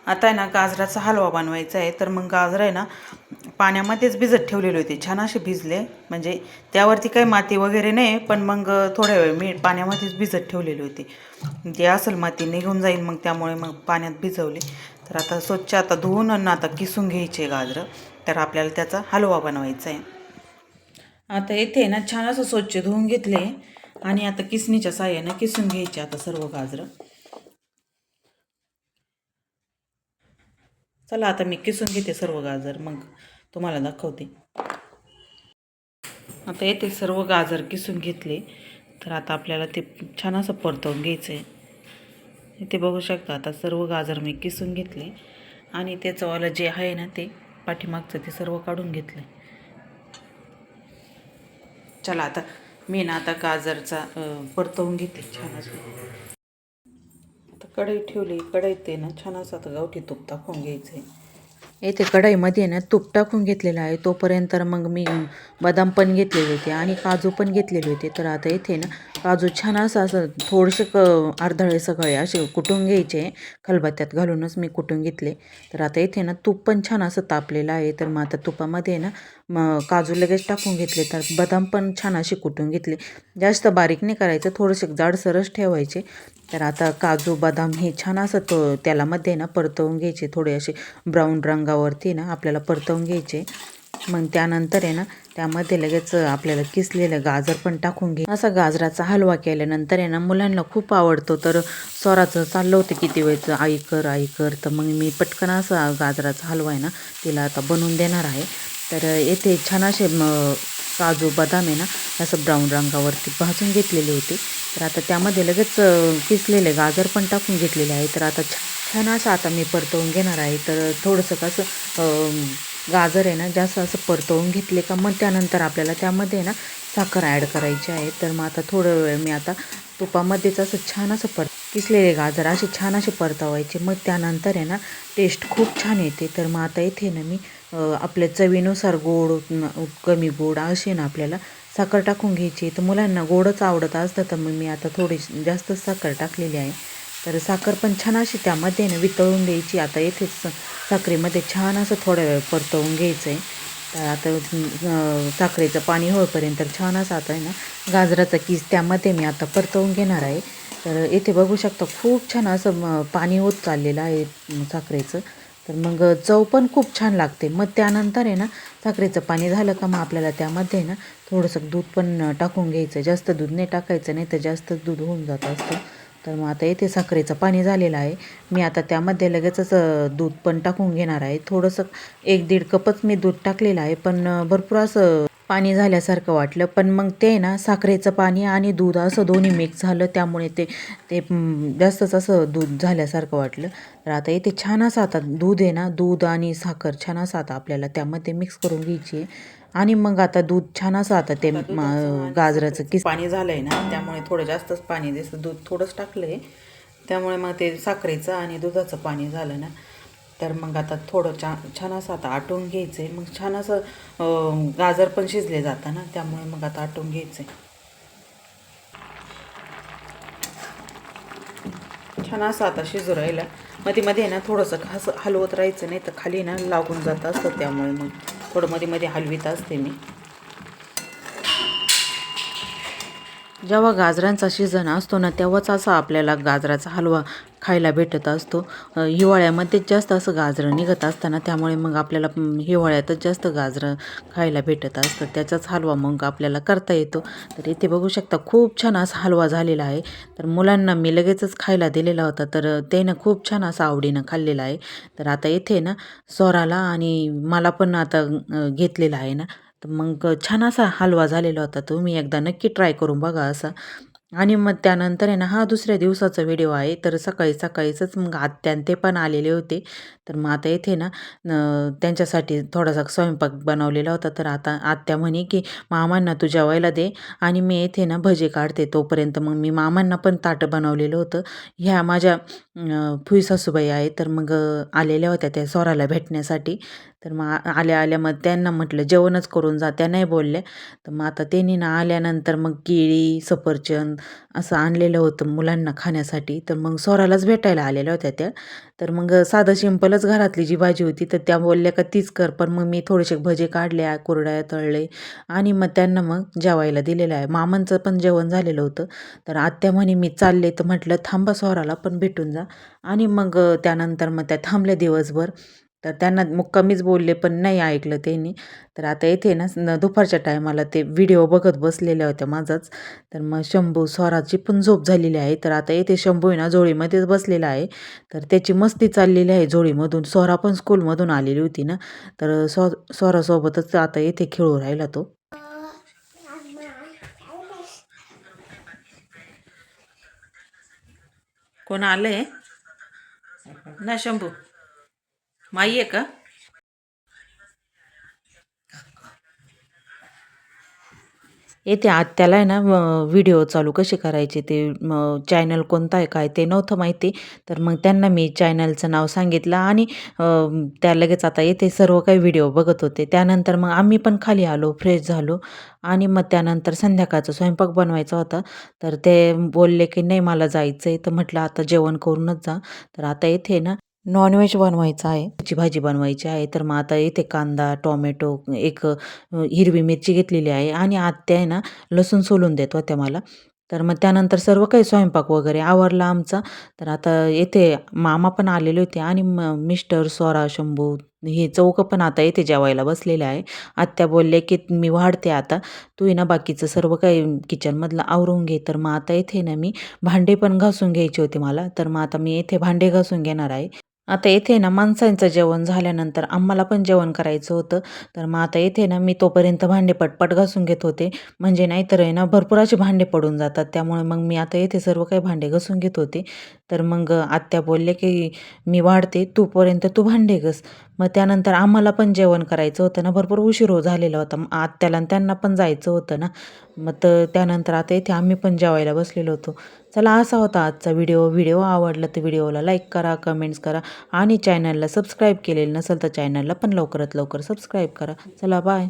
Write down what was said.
आता आहे ना गाजराचा हलवा बनवायचा आहे. तर मग गाजर आहे ना पाण्यामध्येच भिजत ठेवलेले होते, छान असे भिजले. म्हणजे त्यावरती काही माती वगैरे नाही, पण मग थोड्या वेळ मी पाण्यामध्येच भिजत ठेवलेले होते. ते असेल माती निघून जाईल, मग त्यामुळे मग पाण्यात भिजवले. तर आता स्वच्छ आता धुवून आणि आता किसून घ्यायचे गाजरं. तर आपल्याला त्याचा हलवा बनवायचा आहे. आता येथे ना छान असं स्वच्छ धुवून घेतले आणि आता किसणीच्या साह्यानं किसून घ्यायचे आता सर्व गाजरं. चला आता मी किसून घेते सर्व गाजर, मग तुम्हाला दाखवते. आता येथे सर्व गाजर किसून घेतले. तर आता आपल्याला ते छान असं परतवून घ्यायचं आहे. इथे बघू शकता आता सर्व गाजर मी किसून घेतले आणि त्याचंवालं जे आहे ना ते पाठीमागचं ते सर्व काढून घेतलं. चला आता मी ना आता गाजरचा परतवून घेते छान असं. आता कढई ठेवली, कढईत ते ना छान असं आता गावठी तूप टाकून घ्यायचं आहे. येथे कढईमध्ये ना तूप टाकून घेतलेलं आहे. तोपर्यंत मग मी बदाम पण घेतलेले होते आणि काजू पण घेतलेले होते. तर आता इथे ना काजू छान असं थोडेसे अर्धळे सगळे असे कुटून घ्यायचे, खलबत्त्यात घालूनच मी कुटून घेतले. तर आता इथे ना तूप पण छान असं तापलेलं आहे. तर मग आता तुपामध्ये ना काजू लगेच टाकून घेतले. तर बदाम पण छान असे कुटून घेतले. जास्त बारीक नाही करायचं, थोडेसे जाडसरच ठेवायचे. तर आता काजू बदाम हे छान असं तेलामध्ये ना परतवून घ्यायचे, थोडे असे ब्राऊन रंगावरती ना आपल्याला परतवून घ्यायचे. मग त्यानंतर आहे ना त्यामध्ये लगेच आपल्याला किसलेलं गाजर पण टाकून घे. असा गाजराचा हलवा केल्यानंतर आहे ना मुलांना खूप आवडतो. तर स्वराचं चाललं होतं किती वेळचं आई कर आई कर. तर मग मी पटकन असा गाजराचा हलवा आहे ना तिला आता बनवून देणार आहे. तर येथे छान असे काजू बदाम आहे ना असं ब्राऊन रंगावरती भाजून घेतलेले होते. तर आता त्यामध्ये लगेच किसलेले गाजर पण टाकून घेतलेले आहे. तर आता छान असं आता मी परतवून घेणार आहे. तर थोडंसं कसं गाजर आहे ना जास्त असं परतवून घेतले का मग त्यानंतर आपल्याला त्यामध्ये ना साखर ॲड करायची आहे. तर मग आता थोडं वेळ मी आता तुपामध्येच असं छान असं किसलेले गाजर असे छान असे परतवायचे. मग त्यानंतर आहे ना टेस्ट खूप छान येते. तर मग आता इथे ना मी आपल्या चवीनुसार गोड कमी गोड असे ना आपल्याला साखर टाकून घ्यायची. तर मुलांना गोडच आवडत असतं, तर मग मी आता थोडी जास्त साखर टाकलेली आहे. तर साखर पण छान अशी त्यामध्ये ना वितळून द्यायची. आता येथेच साखरेमध्ये छान असं थोड्या वेळ परतवून घ्यायचं आहे. तर आता साखरेचं पाणी होईपर्यंत छान असं आता आहे ना गाजराचा किस त्यामध्ये मी आता परतवून घेणार आहे. तर इथे बघू शकता खूप छान असं पाणी होत चाललेलं आहे साखरेचं. तर मग चव पण खूप छान लागते. मग त्यानंतर आहे ना साखरेचं पाणी झालं का मग आपल्याला त्यामध्ये ना थोडंसं दूध पण टाकून घ्यायचं. जास्त दूध नाही टाकायचं, नाही तर जास्त दूध होऊन जात असतं. तर मग आता इथे साखरेचं पाणी झालेलं आहे. मी आता त्यामध्ये लगेचच दूध पण टाकून घेणार आहे. थोडंसं 1-1.5 कपच मी दूध टाकलेलं आहे, पण भरपूर असं पाणी झाल्यासारखं वाटलं. पण मग ते ना साखरेचं पाणी आणि दूध असं दोन्ही मिक्स झालं, त्यामुळे ते ते जास्तच असं दूध झाल्यासारखं वाटलं. तर आता इथे छान असं आता दूध आहे ना, दूध आणि साखर छान असं आता आपल्याला त्यामध्ये मिक्स करून घ्यायची आहे. आणि मग आता दूध छान असं आता ते गाजराचं किस पाणी झालं आहे ना, त्यामुळे थोडं जास्तच पाणी दिसतं. दूध थोडंच टाकलं आहे, त्यामुळे मग ते साखरेचं आणि दुधाचं पाणी झालं ना. तर मग आता थोडं छान असं आता आटवून घ्यायचं आहे. मग छान असं गाजर पण शिजले जातं ना, त्यामुळे मग आता आटवून घ्यायचं आहे. छान असं आता शिजू राहिलं. मध्ये मध्ये ना थोडंसं असं हलवत राहायचं, नाही तर खाली ना लागून जात असतं. त्यामुळे मग थोडं मध्ये मध्ये हलवीत असते मी. जेव्हा गाजरांचा सीझन असतो ना तेव्हाच असा आपल्याला गाजराचा हलवा खायला भेटत असतो. हिवाळ्यामध्येच जास्त असं गाजरं निघत असताना, त्यामुळे मग आपल्याला हिवाळ्यातच जास्त गाजरं खायला भेटत असतं. त्याचाच हलवा मग आपल्याला करता येतो. तर इथे बघू शकता खूप छान असा हलवा झालेला आहे. तर मुलांना मी लगेचच खायला दिलेला होता, तर त्यानं खूप छान असं आवडीनं खाल्लेलं आहे. तर आता इथे ना स्वराला आणि मला पण आता घेतलेला आहे ना, तर मग छान असा हलवा झालेला होता. तुम्ही एकदा नक्की ट्राय करून बघा असा. आणि मग त्यानंतर आहे ना हा दुसऱ्या दिवसाचा व्हिडिओ आहे. तर सकाळी सकाळीचंच मग आत्या ते पण आलेले होते. तर मग आता इथे ना त्यांच्यासाठी थोडासा स्वयंपाक बनवलेला होता. तर आता आत्या म्हणे की मामांना तू जेवायला दे आणि मी इथे ना भजे काढते. तोपर्यंत मग मी मामांना पण ताटं बनवलेलं होतं. ह्या माझ्या फुई सासूबाई आहेत. तर मग आलेल्या होत्या त्या स्वराला भेटण्यासाठी. तर मग आल्या आल्या मग त्यांना म्हटलं जेवणच करून जा. त्या नाही बोलल्या. तर मग आता त्यांनी ना आल्यानंतर मग केळी सफरचंद असं आणलेलं होतं मुलांना खाण्यासाठी. तर मग स्वरालाच भेटायला आलेल्या होत्या त्या. तर मग साधं सिंपलच घरातली जी भाजी होती तर त्या बोलल्या का तीच कर. पण मग मी थोडेसे भजे काढले, कुरडया तळले आणि मग त्यांना मग जेवायला दिलेलं आहे. मामांचं पण जेवण झालेलं होतं. तर आत्या म्हणे मी चालले, तर म्हटलं थांबा स्वराला पण भेटून जा. आणि मग त्यानंतर मग त्या थांबल्या दिवसभर. तर त्यांना मुक्कामीच बोलले पण नाही ऐकलं त्यांनी. तर आता येथे ना दुपारच्या टायमाला ते व्हिडिओ बघत बसलेल्या होत्या माझाच. तर मग शंभू स्वराची पण झोप झालेली आहे. तर आता येथे शंभू आहे ना झोळीमध्येच बसलेला आहे. तर त्याची मस्ती चाललेली आहे झोळीमधून. स्वरा पण स्कूलमधून आलेली होती ना, तर स्वरासोबतच आता येथे खेळू राहिला तो. कोण आलंय ना शंभू? माई आहे का? येते आत्याला आहे ना व्हिडिओ चालू कसे करायचे ते चॅनल कोणता आहे काय ते नव्हतं माहिती. तर मग त्यांना मी चॅनलचं नाव सांगितलं आणि त्या लगेच आता येथे सर्व काही व्हिडिओ बघत होते. त्यानंतर मग आम्ही पण खाली आलो, फ्रेश झालो आणि मग त्यानंतर संध्याकाळचा स्वयंपाक बनवायचा होता. तर ते बोलले की नाही मला जायचं आहे. तर म्हटलं आता जेवण करूनच जा. तर आता येथे ना नॉनव्हेज बनवायचं आहे, त्याची भाजी बनवायची आहे. तर मग आता इथे कांदा, टोमॅटो, एक हिरवी मिरची घेतलेली आहे आणि आत्या आहे ना लसूण सोलून देत होत्या मला. तर मग त्यानंतर सर्व काही स्वयंपाक वगैरे आवरला आमचा. तर आता येथे मामा पण आलेले होते आणि मिस्टर, स्वरा, शंभू हे चौघं पण आता येथे जेवायला बसलेले आहे. आत्या बोलले की मी वाढते आता, तू आहे ना बाकीचं सर्व काही किचनमधलं आवरून घे. तर मग आता येथे ना मी भांडे पण घासून घ्यायचे होते मला. तर मग आता मी येथे भांडे घासून घेणार आहे. आता येथे ना माणसांचं जेवण झाल्यानंतर आम्हाला पण जेवण करायचं होतं. तर मग आता येथे ना मी तोपर्यंत भांडे पटपट घासून घेत होते. म्हणजे नाहीतर आहे ना भरपूर असे भांडे पडून जातात. त्यामुळे मग मी आता येथे सर्व काही भांडे घासून घेत होते. तर मग आत्या बोलले की मी वाढते, तोपर्यंत तू भांडे घास. मग त्यानंतर आम्हाला पण जेवण करायचं होतं ना, भरपूर उशीर झालेला होता. मग आत्याला आणि त्यांना पण जायचं होतं ना. मग तर त्यानंतर आता इथे आम्ही पण जेवायला बसलेलो होतो. चला असा होता आजचा व्हिडिओ. व्हिडिओ आवडला तर व्हिडिओला लाईक करा, कमेंट्स करा आणि चॅनलला सबस्क्राईब केलेलं नसेल तर चॅनलला पण लवकरात लवकर सबस्क्राईब करा. चला बाय.